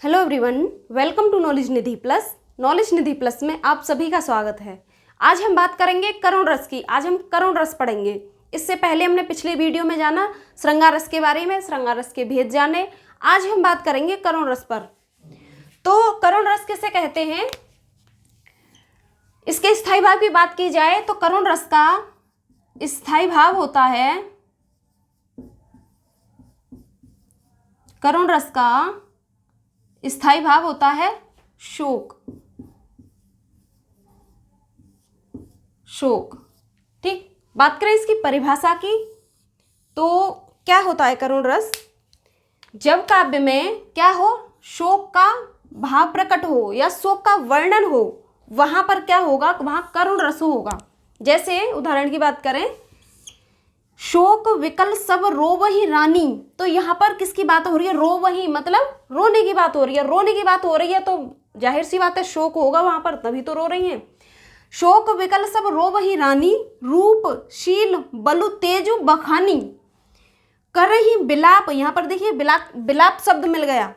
Hello everyone, welcome to knowledge Nidhi plus. Knowledge Nidhi plus में आप सभी का स्वागत है। आज हम बात करेंगे करुण रस की। आज हम करुण रस पढ़ेंगे। इससे पहले हमने पिछले वीडियो में जाना श्रृंगार रस के बारे में, श्रृंगार रस के भेद जाने। आज हम बात करेंगे करुण रस पर। तो करुण रस किसे कहते हैं, इसके स्थायी भाव की बात की जाए तो करुण रस का स्थायी भाव होता है, करुण रस का स्थायी भाव होता है शोक। शोक, ठीक। बात करें इसकी परिभाषा की तो क्या होता है करुण रस, जब काव्य में क्या हो, शोक का भाव प्रकट हो या शोक का वर्णन हो, वहां पर क्या होगा, वहां करुण रस होगा। जैसे उदाहरण की बात करें, शोक विकल सब रोवहि रानी, तो यहाँ पर किसकी बात हो रही है, रोवहि मतलब रोने की बात हो रही है। रोने की बात हो रही है तो जाहिर सी बात है शोक होगा वहां पर, तभी तो रो रही हैं। शोक विकल सब रोवहि रानी, रूप शील बलु तेजु बखानी, करहि बिलाप। यहाँ पर देखिए बिलाप शब्द मिल गया।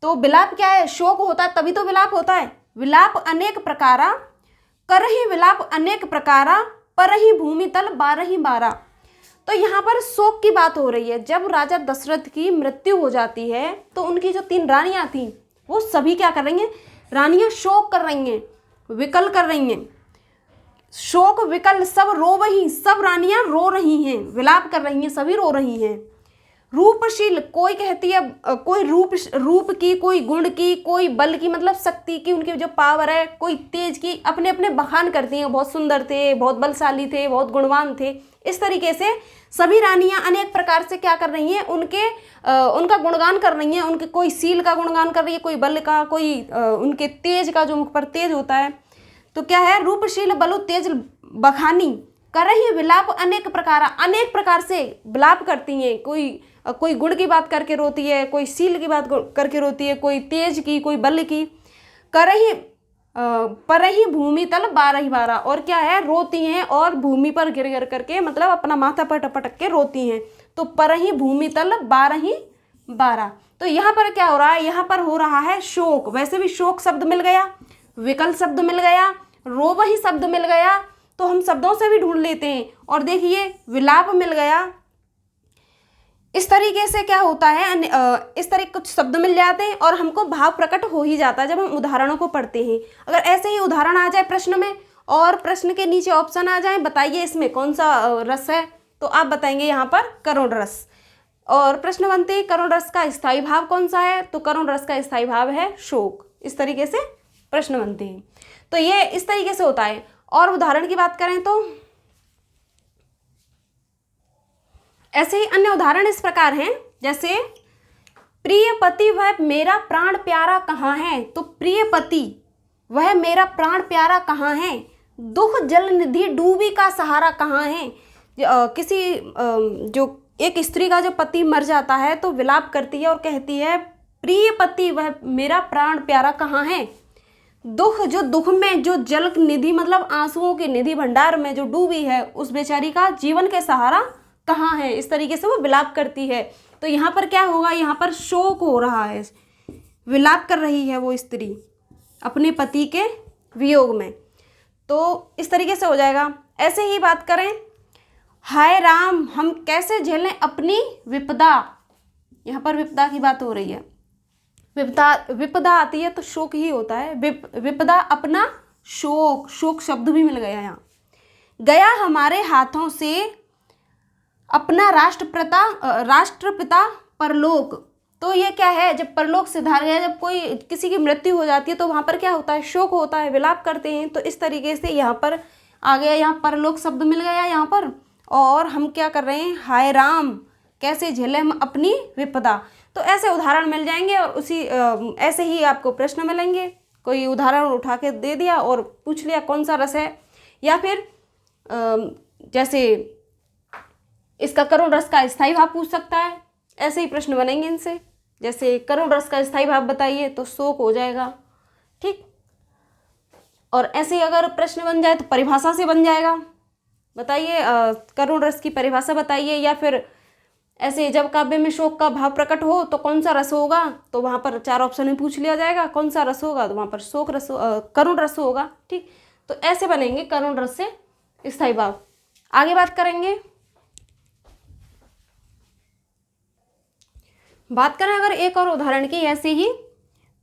तो बिलाप क्या है, शोक होता है तभी तो विलाप होता है। विलाप अनेक प्रकारा, करहि विलाप अनेक प्रकारा, परहि भूमि तल बारहि बारा। तो यहाँ पर शोक की बात हो रही है। जब राजा दशरथ की मृत्यु हो जाती है तो उनकी जो 3 रानियां थीं वो सभी क्या कर रही हैं, रानियां शोक कर रही हैं, विकल कर रही हैं। शोक विकल सब रोवहि, सब रानियां रो रही हैं, विलाप कर रही हैं, सभी रो रही हैं। रूपशील, कोई कहती है कोई रूप की, कोई गुण की, कोई बल की मतलब शक्ति की, उनकी जो पावर है, कोई तेज की, अपने अपने बखान करती हैं। बहुत सुंदर थे, बहुत बलशाली थे, बहुत गुणवान थे। इस तरीके से सभी रानियां अनेक प्रकार से क्या कर रही हैं, उनका गुणगान कर रही हैं। उनके कोई शील का गुणगान कर रही है, कोई बल का, कोई उनके तेज का, जो मुख पर तेज होता है। तो क्या है, रूपशील बलु तेज बखानी, करहि विलाप अनेक प्रकार से विलाप करती हैं। कोई गुण की बात करके रोती है, कोई शील की बात करके रोती है, कोई तेज की, कोई बल की। करहि परहि भूमि तल बारहि बारा, और क्या है, रोती हैं और भूमि पर गिर गिर करके मतलब अपना माथा पटक पटक के रोती हैं। तो परहि भूमि तल बारहि बारा। तो यहाँ पर क्या हो रहा है, यहाँ पर हो रहा है शोक। वैसे भी शोक शब्द मिल गया, विकल शब्द मिल गया, रोवहि शब्द मिल गया, तो हम शब्दों से भी ढूंढ लेते हैं। और देखिए विलाप मिल गया। इस तरीके से क्या होता है, इस तरह कुछ शब्द मिल जाते हैं और हमको भाव प्रकट हो ही जाता है जब हम उदाहरणों को पढ़ते हैं। अगर ऐसे ही उदाहरण आ जाए प्रश्न में और प्रश्न के नीचे ऑप्शन आ जाए, बताइए इसमें कौन सा रस है, तो आप बताएंगे यहाँ पर करुण रस। और प्रश्न बनते हैं करुण रस का स्थायी भाव कौन सा है, तो करुण रस का स्थायी भाव है शोक। इस तरीके से प्रश्न बनते हैं। तो ये इस तरीके से होता है। और उदाहरण की बात करें तो ऐसे ही अन्य उदाहरण इस प्रकार हैं, जैसे प्रिय पति वह मेरा प्राण प्यारा कहाँ है। तो प्रिय पति वह मेरा प्राण प्यारा कहाँ है, दुख जल निधि डूबी का सहारा कहाँ है। किसी जो एक स्त्री का जो पति मर जाता है तो विलाप करती है और कहती है प्रिय पति वह मेरा प्राण प्यारा कहाँ है। दुख में जो जल निधि मतलब आंसुओं की निधि भंडार में जो डूबी है, उस बेचारी का जीवन के सहारा कहाँ है। इस तरीके से वो विलाप करती है। तो यहाँ पर क्या होगा, यहाँ पर शोक हो रहा है, विलाप कर रही है वो स्त्री अपने पति के वियोग में। तो इस तरीके से हो जाएगा। ऐसे ही बात करें, हाय राम हम कैसे झेलें अपनी विपदा। यहाँ पर विपदा की बात हो रही है। विपदा आती है तो शोक ही होता है। विपदा अपना शोक शब्द भी मिल गया यहाँ। गया हमारे हाथों से अपना राष्ट्रपिता परलोक। तो ये क्या है, जब परलोक सिधार गया, जब कोई किसी की मृत्यु हो जाती है तो वहां पर क्या होता है, शोक होता है, विलाप करते हैं। तो इस तरीके से यहाँ पर आ गया, यहाँ परलोक शब्द मिल गया यहाँ पर। और हम क्या कर रहे हैं, हाय राम कैसे झेले हम अपनी विपदा। तो ऐसे उदाहरण मिल जाएंगे और ऐसे ही आपको प्रश्न मिलेंगे। कोई उदाहरण उठा के दे दिया और पूछ लिया कौन सा रस है, या फिर जैसे इसका करुण रस का स्थायी भाव पूछ सकता है। ऐसे ही प्रश्न बनेंगे इनसे। जैसे करुण रस का स्थायी भाव बताइए तो शोक हो जाएगा, ठीक। और ऐसे ही अगर प्रश्न बन जाए तो परिभाषा से बन जाएगा। बताइए करुण रस की परिभाषा बताइए, या फिर ऐसे जब काव्य में शोक का भाव प्रकट हो तो कौन सा रस होगा, तो वहाँ पर 4 ऑप्शन में पूछ लिया जाएगा कौन सा रस होगा, तो वहाँ पर शोक रस करुण रस होगा। ठीक, तो ऐसे बनेंगे करुण रस से स्थायी भाव। आगे बात करेंगे, बात करें अगर एक और उदाहरण की, ऐसे ही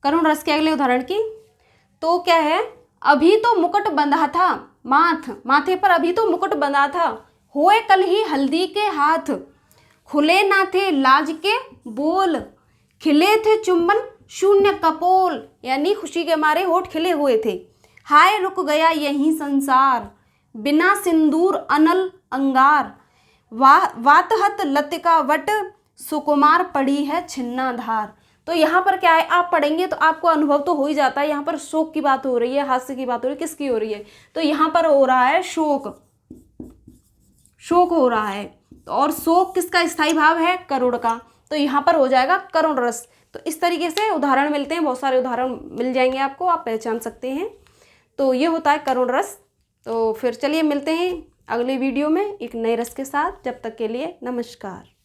करुण रस के अगले उदाहरण की, तो क्या है, अभी तो मुकुट बंधा था माथे पर अभी तो मुकुट बंधा था, होए कल ही हल्दी के हाथ, खुले ना थे लाज के बोल, खिले थे चुंबन शून्य कपोल, यानी खुशी के मारे होठ खिले हुए थे। हाय रुक गया यही संसार, बिना सिंदूर अनल अंगार, वातहत लतिका वट, सुकुमार पड़ी है छिन्नाधार। तो यहाँ पर क्या है, आप पढ़ेंगे तो आपको अनुभव तो हो ही जाता है, यहाँ पर शोक की बात हो रही है, हास्य की बात हो रही है, किसकी हो रही है, तो यहाँ पर हो रहा है शोक हो रहा है। तो और शोक किसका स्थायी भाव है, करुण का, तो यहाँ पर हो जाएगा करुण रस। तो इस तरीके से उदाहरण मिलते हैं, बहुत सारे उदाहरण मिल जाएंगे आपको, आप पहचान सकते हैं। तो ये होता है करुण रस। तो फिर चलिए मिलते हैं अगले वीडियो में एक नए रस के साथ, जब तक के लिए नमस्कार।